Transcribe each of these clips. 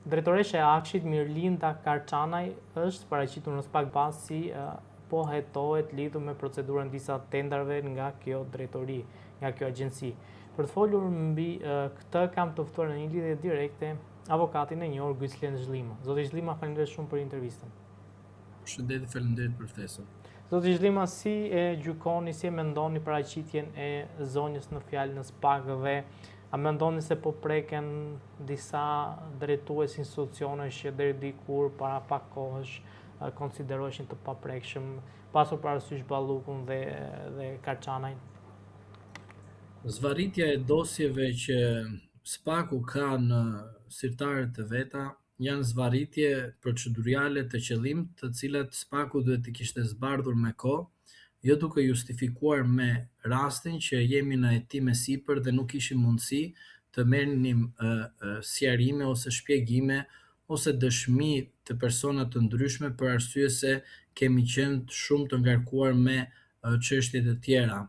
Drejtoresha e Akshit Mirlinda Karçanaj është paraqitur në SPAK pas si po hetohet lidhur me procedurën disa tenderave nga kjo drejtori, nga kjo agjenci. Për të folur mbi këtë kam të ftuar në një lidhje direkte avokatin e njohur Gyslen Zhlima. Zoti Zhlima, faleminderit shumë për intervistën. Përshëndetje, faleminderit për ftesën. Zoti Zhlima, si e gjykoni, si e mendoni paraqitjen e zonjës në fjalë në SPAK dhe a mendoni se po preken disa drejtues institucionesh që deri dikur para pak kohësh konsideroheshin të paprekshëm, pasur parasysh Ballukun dhe Karçanajn? Zvarritja e dosjeve që SPAK-u ka në sirtarët e veta janë zvarritje proceduriale të qëllim, të cilat SPAK-u duhet të kishte zbardhur me kohë, jo duke justifikuar me rastin që jemi në hetime sipër dhe nuk kishim mundësi të merrnim sqarime ose shpjegime ose dëshmi të persona të ndryshme për arsye se kemi qenë shumë të ngarkuar me çështjet e tjera.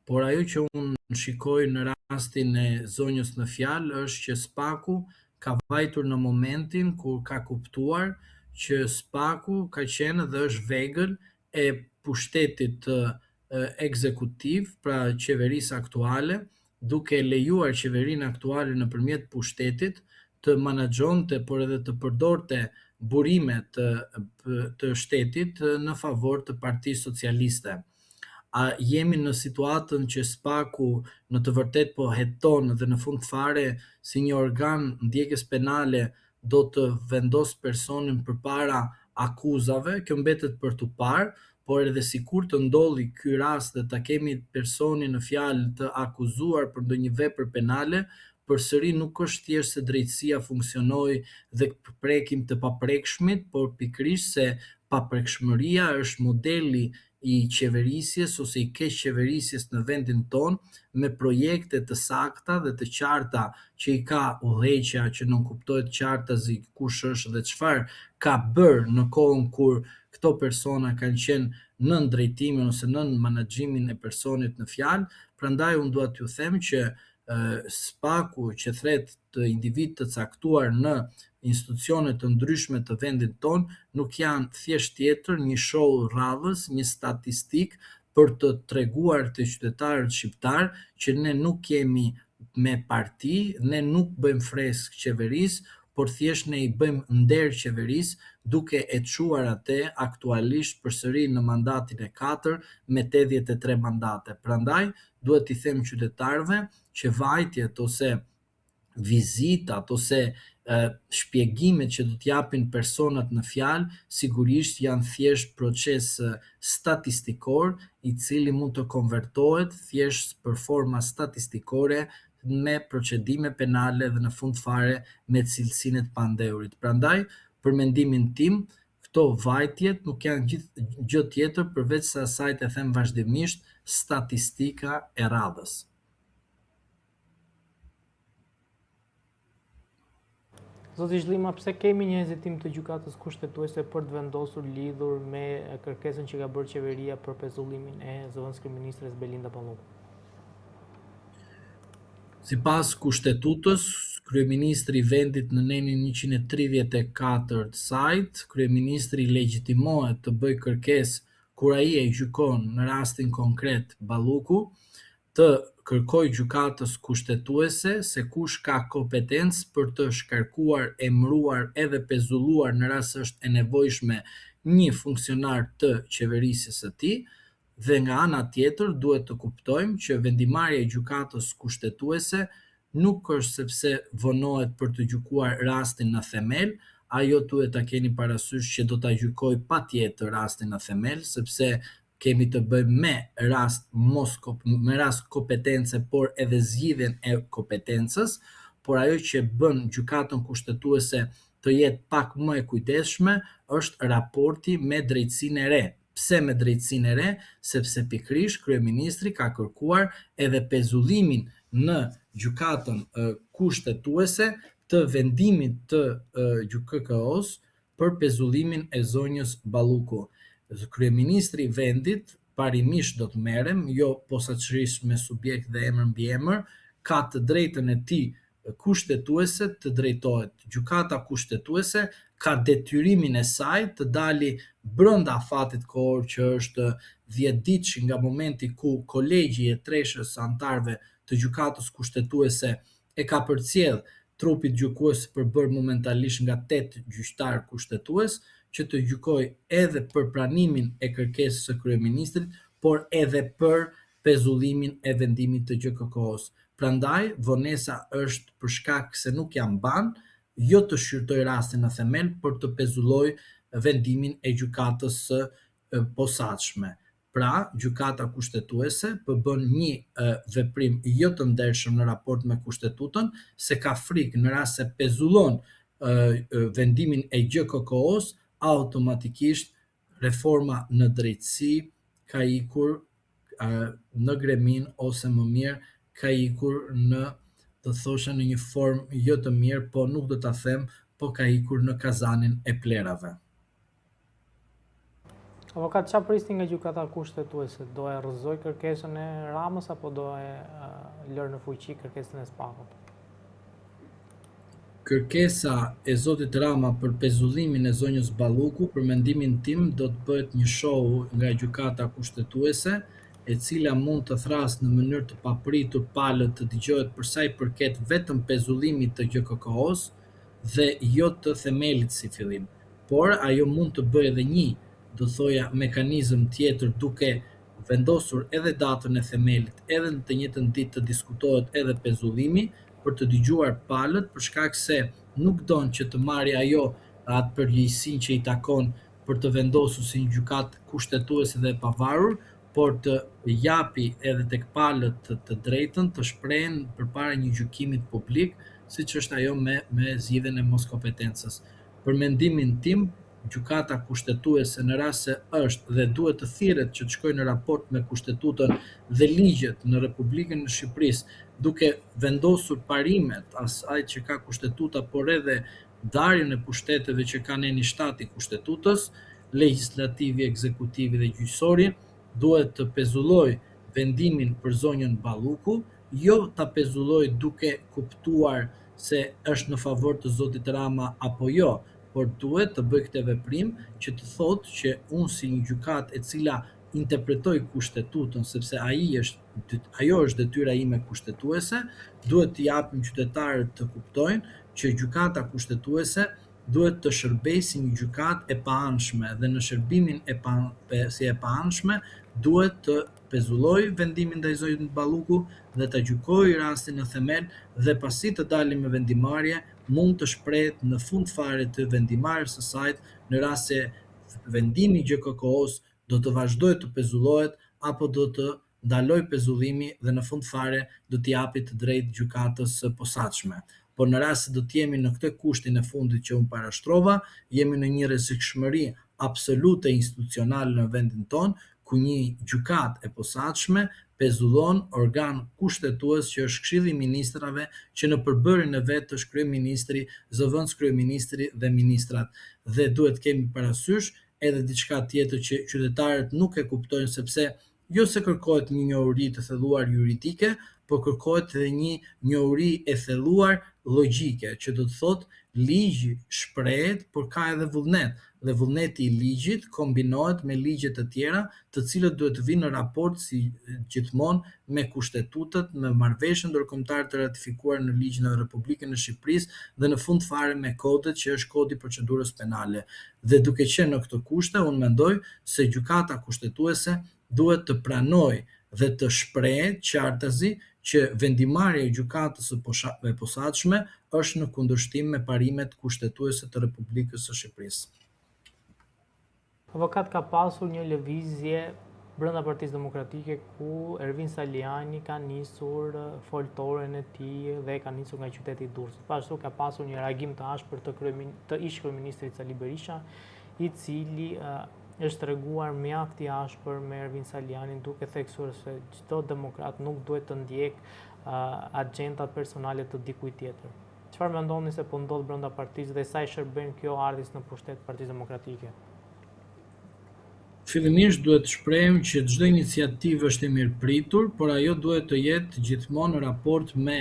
Por ajo që unë shikoj në rastin e zonjës në fjalë është që SPAK-u ka vajtur në momentin kur ka kuptuar që SPAK-u ka qenë dhe është vegël e pushtetit ekzekutiv, pra qeverisë aktuale, duke lejuar qeverinë aktuale nëpërmjet pushtetit të menaxhonte por edhe të përdorte burimet të shtetit në favor të Partisë Socialiste. A jemi në situatën që SPAK-u në të vërtet po heton dhe në fund fare si një organ ndjekjes penale do të vendos personin përpara akuzave, kjo mbetet për tu parë, por edhe sikur të ndodhi ky rast dhe ta kemi personin në fjalë të akuzuar për ndonjë vepër penale, përsëri nuk është thjesht se drejtësia funksionoi dhe prekim të paprekshmit, por pikërisht se paprekshmëria është modeli i qeverisjes ose i keqeverisjes në vendin ton, me projekte të sakta dhe të qarta që i ka udhëheqja që nuk kuptohet qartazi kush është dhe çfarë ka bërë në kohën kur këto persona kanë qenë nën drejtimin ose nën menaxhimin e personit në fjalë. Prandaj unë dua t'ju them që SPAK-u që thret të individ të caktuar në institucione të ndryshme të vendit ton nuk janë thjesht tjetër një show radhës, një statistik për të treguar të qytetarët shqiptar që ne nuk kemi me parti, ne nuk bëjmë fresk qeverisë, por thjesht ne i bëjmë nder qeverisë duke e çuar atë aktualisht përsëri në mandatin e 4 me 83 mandate. Prandaj duhet t'i them qytetarëve që vajtjet ose vizitat ose shpjegimet që do t'japin personat në fjalë sigurisht janë thjesht proces statistikor i cili mund të konvertohet thjesht për forma statistikore me procedime penale dhe në fund fare me cilësinë e pandeurit. Prandaj, për mendimin tim, këto vajtjet nuk janë gjë tjetër përveç se asaj të them vazhdimisht statistika e radhës. Zoti Zhlima, pse kemi një hezitim të gjykatës kushtetuese për të vendosur lidhur me kërkesën që ka bërë qeveria për pezullimin e zëvendës kryeministres Belinda Balloku? Sipas kushtetutës, kryeministri i vendit në nenin 134 të saj, kryeministri legjitimohet të bëjë kërkesë kur ai e gjykon në rastin konkret Balluku, të kërkojë gjykatës kushtetuese se kush ka kompetencë për të shkarkuar, emëruar edhe pezulluar në rast se është e nevojshme një funksionar të qeverisjes së tij. Dhe nga ana tjetër duhet të kuptojmë që vendimarrja e gjykatës kushtetuese nuk është sepse vonohet për të gjykuar rastin në themel, ajo duhet ta keni parasysh që do ta gjykojë patjetër rastin në themel, sepse kemi të bëjmë me rast kompetence, por edhe zgjidhjen e kompetencës, por ajo që bën gjykatën kushtetuese të jetë pak më e kujdesshme është raporti me drejtsinë e re. Pse me drejtsinë e re? Sepse pikërisht kryeministri ka kërkuar edhe pezullimin në gjykatën kushtetuese të vendimit të GJKK-os për pezullimin e zonjës Balluku. Kryeministri i vendit parimisht do të merrem, jo posaçërisht me subjekt dhe emër mbi emër, ka të drejtën e tij kushtetuese të drejtohet. Gjykata kushtetuese ka detyrimin e saj të dali brenda afatit kohor që është 10 ditë nga momenti ku kolegji i treshës së anëtarëve të gjykatës kushtetuese e ka përcjell trupit gjykues për bërë momentalisht nga 8 gjyqtar kushtetues që të gjykojë edhe për pranimin e kërkesës së kryeministrit, por edhe për pezullimin e vendimit të GJKK-s. Prandaj, vonesa është për shkak se nuk ja mban, jo të shqyrtoj rastin në themel, por të pezulloj vendimin e gjykatës së posaçme. Pra, gjykata kushtetuese bën një veprim jo të ndershëm në raport me kushtetutën, se ka frikë në rast se pezullon vendimin e GJKK-s, automatikisht reforma në drejtësi ka ikur në gremin, ose më mirë ka ikur në, të thosha, në një formë jo të mirë, po nuk do ta them, po ka ikur në kazanin e plerave. Avokat, çfarë prisni nga gjykata kushtetuese? Do e rrëzoj kërkesën e Ramës apo do e lërë në fuqi kërkesën e Spakut? Kërkesa e zotit Rama për pezullimin e zonjës Balluku, për mendimin tim, do të bëhet një show nga gjykata kushtetuese, e cila mund të thrasë në mënyrë të papritur palët të dëgjohet për sa i përket vetëm pezullimit të GJKK-s dhe jo të themelit si fillim. Por ajo mund të bëjë edhe një, do thoja, mekanizëm tjetër, duke vendosur edhe datën e themelit, edhe në të njëjtën ditë të diskutohet edhe pezullimi, për të dëgjuar palët, për shkak se nuk don që të marrë ajo atë përgjegjësinë që i takon për të vendosur si një gjykatë kushtetuese dhe e pavarur, por të japi edhe tek palët të drejtën të shprehen përpara një gjykimi publik, siç është ajo me zgjidhjen e moskompetencës. Për mendimin tim, gjykata kushtetuese në rast se është dhe duhet të thirret që të shkojë në raport me kushtetutën dhe ligjet në Republikën e Shqipërisë, duke vendosur parimet asaj që ka kushtetuta, por edhe darjen e pushteteve që ka neni shtati kushtetutës, legislativi, ekzekutivi dhe gjyqësori, duhet të pezulloj vendimin për zonjën Balluku, jo ta pezulloj duke kuptuar se është në favor të zotit Rama apo jo, por duhet të bëj këtë veprim që të thotë që unë si një gjykatë e cila interpretoj kushtetutën, sepse ajo është detyra ime kushtetuese, duhet të japim qytetarët të kuptojnë që gjykata kushtetuese duhet të shërbejë si një gjykatë e paanshme dhe në shërbimin si e paanshme duhet të pezulloj vendimin ndaj zonjës Balluku dhe të gjykojë rastin në themel dhe pasi të dalim me vendimarrje mund të shprehet në fund fare të vendimarrjes së saj në rast se vendimi i GJKK-s do të vazhdojë të pezullohet apo do të ndaloj pezullimi dhe në fund fare do t'i japi të drejtë gjykatës së posaçme. Por në rast se do të jemi në këtë kushtin e fundit që unë parashtrova, jemi në një rrezikshmëri absolute institucionale në vendin tonë, ku një gjykatë e posaçme pezullon organ kushtetues që është Këshilli i Ministrave, që në përbërjen e vet është kryeministri, zëvendës kryeministri dhe ministrat. Dhe duhet kemi parasysh edhe diçka tjetër që qytetarët nuk e kuptojnë, sepse jo se kërkohet një njohuri të thelluar juridike, por kërkohet edhe një njohuri e thelluar logjike, që do të thotë ligji shprehet, por ka edhe vullnet, dhe vullneti i ligjit kombinohet me ligje të tjera, të cilët duhet të vinë në raport si gjithmonë me kushtetutët, me marrëveshjen ndërkombëtare të ratifikuar në ligjin e Republikën e Shqipërisë dhe në fund fare me kodet që është Kodi i Procedurës Penale. Dhe duke qenë në këtë kushte, unë mendoj se gjykata kushtetuese duhet të pranojë dhe të shprehet qartazi që vendimarrja e gjykatës së posaçme është në kundërshtim me parimet kushtetuese të Republikës së Shqipërisë. Avokat, ka pasur një lëvizje brenda Partisë Demokratike ku Ervin Saliani ka nisur foltoren e tij dhe ka nisur nga qyteti i Durrësit. Pashtu ka pasur një reagim të ashpër të ish kryeministrit Sali Berisha, i cili është treguar mjaft i ashpër me Ervin Salianin, duke theksuar se çdo demokrat nuk duhet të ndjek agjendat personale të dikujt tjetër. Çfarë mendoni se po ndodh brenda partisë dhe sa i shërben kjo ardhjes në pushtet Partisë Demokratike? Fillimisht duhet të shprehim që çdo iniciativë është e mirëpritur, por ajo duhet të jetë gjithmonë në raport me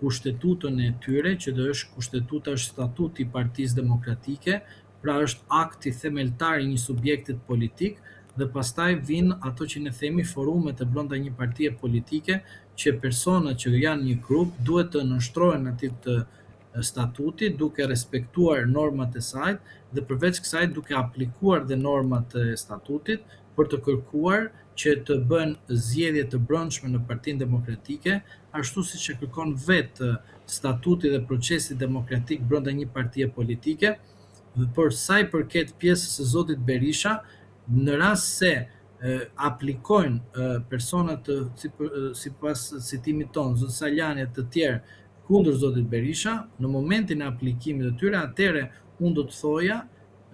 kushtetutën e tyre, që do është kushtetuta është statuti i Partisë Demokratike, pra është akti themeltar i një subjektit politik, dhe pastaj vinë ato që ne themi forumet e brenda një partie politike, që personat që janë një grup duhet të nënshtrohen atij të statutit, duke respektuar normat e saj dhe përveç kësaj duke aplikuar dhe normat e statutit për të kërkuar që të bën zgjedhje të brendshme në Partinë Demokratike, ashtu siç e kërkon vetë statuti dhe procesi demokratik brenda një partie politike. Dhe për sa i përket pjesës së zotit Berisha, në rast se aplikojnë personat sipas citimit tonë, zot Saljani e të tjerë kundër zotit Berisha, në momentin e aplikimit të tyre, atëherë unë do të thoja,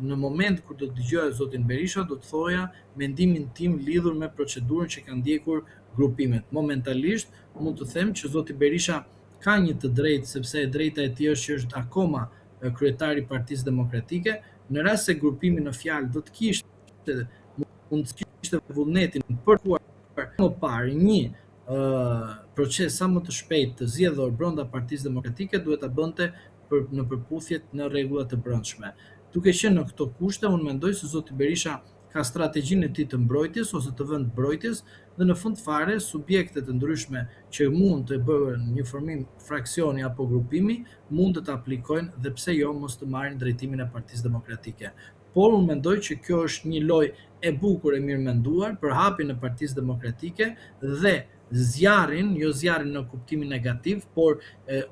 në moment kur do të dëgjoja zotin Berisha, do të thoja mendimin tim lidhur me procedurën që kanë ndjekur grupimet. Momentalisht mund të them që zoti Berisha ka një të drejtë, sepse e drejta e tij është që është akoma kryetari i Partisë Demokratike. Në rast se grupimi në fjalë do të kishte mundësi vullnetin për më parë një proces sa më të shpejt të zgjedhur brenda Partisë Demokratike, duhet ta bënte në përputhjet në rregullat e brendshme. Duke qenë në këto kushte, unë mendoj se zoti Berisha ka strategjinë e tij të mbrojtjes ose të vend mbrojtjes, dhe në fund fare subjekte të ndryshme që mund të bëhen një formim fraksioni apo grupimi mund të aplikojnë dhe pse jo mos të marrin drejtimin e Partisë Demokratike. Por unë mendoj që kjo është një lojë e bukur e mirë menduar për hapjen e Partisë Demokratike dhe zjarrin, jo zjarrin në kuptimin negativ, por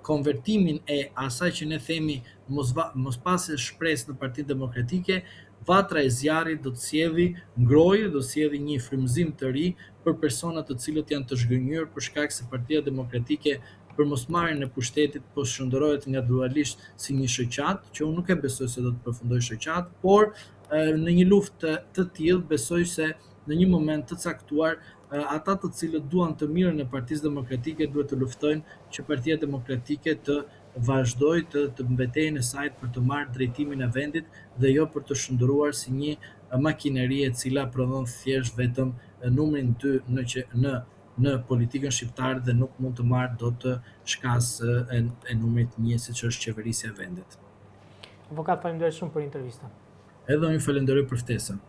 konvertimin e asaj që ne themi mos pasje shpresë në Partinë Demokratike. Vatra e zjarrit do të sjellë ngrohje, do të sjellë një frymëzim të ri për persona të cilët janë të zhgënjur për shkak se Partia Demokratike për mosmarrjen e pushtetit po shndërrohet gradualisht si një shoqat, që unë nuk e besoj se do të përfundojë shoqat, por në një luftë të tillë besoj se në një moment të caktuar ata të cilët duan të mirën e Partisë Demokratike duhet të luftojnë që Partia Demokratike të vazhdoj të mbetejën e saj për të marrë drejtimin e vendit dhe jo për të shndëruar si një makineri e cila prodhon thjesht vetëm numrin 2 në politikën shqiptare dhe nuk mund të marrë dot shkas e numrit 1 siç është qeverisja e vendit. Avokat, faleminderit shumë për intervistën. Edhe unë ju falenderoj për ftesën.